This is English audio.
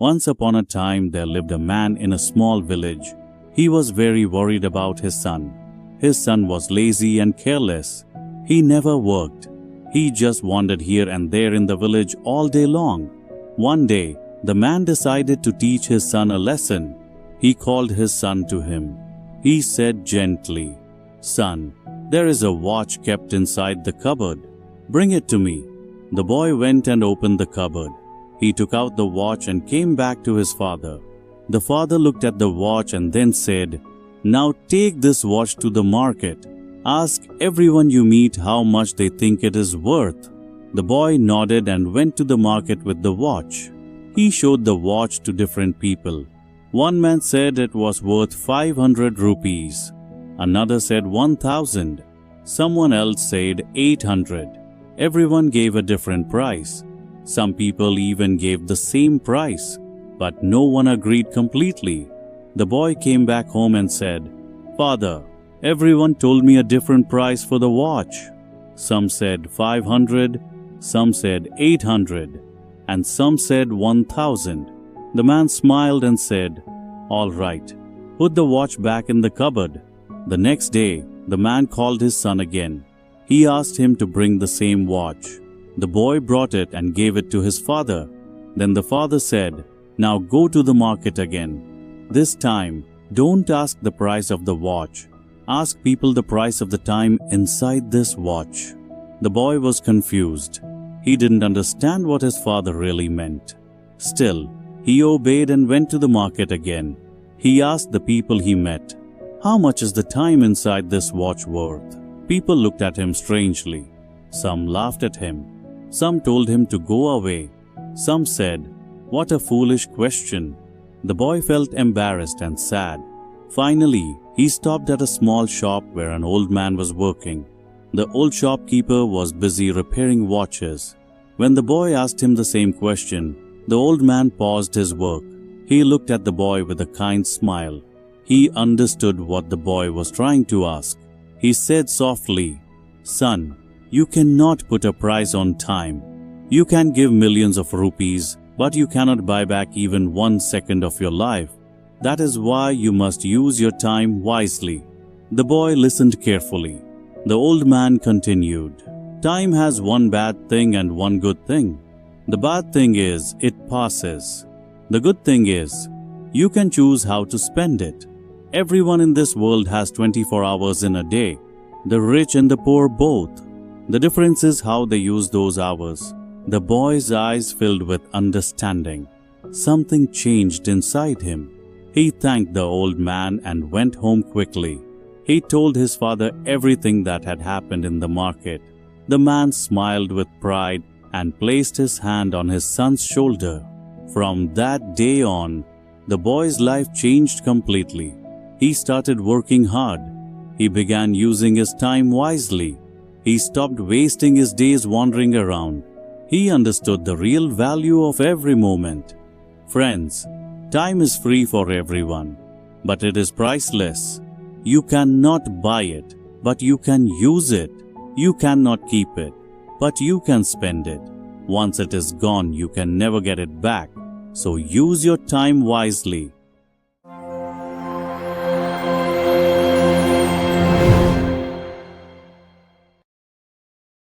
Once upon a time there lived a man in a small village. He was very worried about his son. His son was lazy and careless. He never worked. He just wandered here and there in the village all day long. One day, the man decided to teach his son a lesson. He called his son to him. He said gently, "Son, there is a watch kept inside the cupboard. Bring it to me." The boy went and opened the cupboard. He took out the watch and came back to his father. The father looked at the watch and then said, "Now take this watch to the market. Ask everyone you meet how much they think it is worth." The boy nodded and went to the market with the watch. He showed the watch to different people. One man said it was worth 500 rupees. Another said 1,000. Someone else said 800. Everyone gave a different price. Some people even gave the same price, but no one agreed completely. The boy came back home and said, "Father, everyone told me a different price for the watch. Some said 500, some said 800, and some said 1,000. The man smiled and said, "All right, put the watch back in the cupboard." The next day, the man called his son again. He asked him to bring the same watch. The boy brought it and gave it to his father. Then the father said, "Now go to the market again. This time, don't ask the price of the watch. Ask people the price of the time inside this watch." The boy was confused. He didn't understand what his father really meant. Still, he obeyed and went to the market again. He asked the people he met, "How much is the time inside this watch worth?" People looked at him strangely. Some laughed at him. Some told him to go away. Some said, "What a foolish question." The boy felt embarrassed and sad. Finally, he stopped at a small shop where an old man was working. The old shopkeeper was busy repairing watches. When the boy asked him the same question, the old man paused his work. He looked at the boy with a kind smile. He understood what the boy was trying to ask. He said softly, "Son, you cannot put a price on time. You can give millions of rupees, but you cannot buy back even 1 second of your life. That is why you must use your time wisely." The boy listened carefully. The old man continued, "Time has one bad thing and one good thing. The bad thing is it passes. The good thing is you can choose how to spend it. Everyone in this world has 24 hours in a day, the rich and the poor both. The difference is how they use those hours." The boy's eyes filled with understanding. Something changed inside him. He thanked the old man and went home quickly. He told his father everything that had happened in the market. The man smiled with pride and placed his hand on his son's shoulder. From that day on, the boy's life changed completely. He started working hard. He began using his time wisely. He stopped wasting his days wandering around. He understood the real value of every moment. Friends, time is free for everyone, but it is priceless. You cannot buy it, but you can use it. You cannot keep it, but you can spend it. Once it is gone, you can never get it back. So use your time wisely.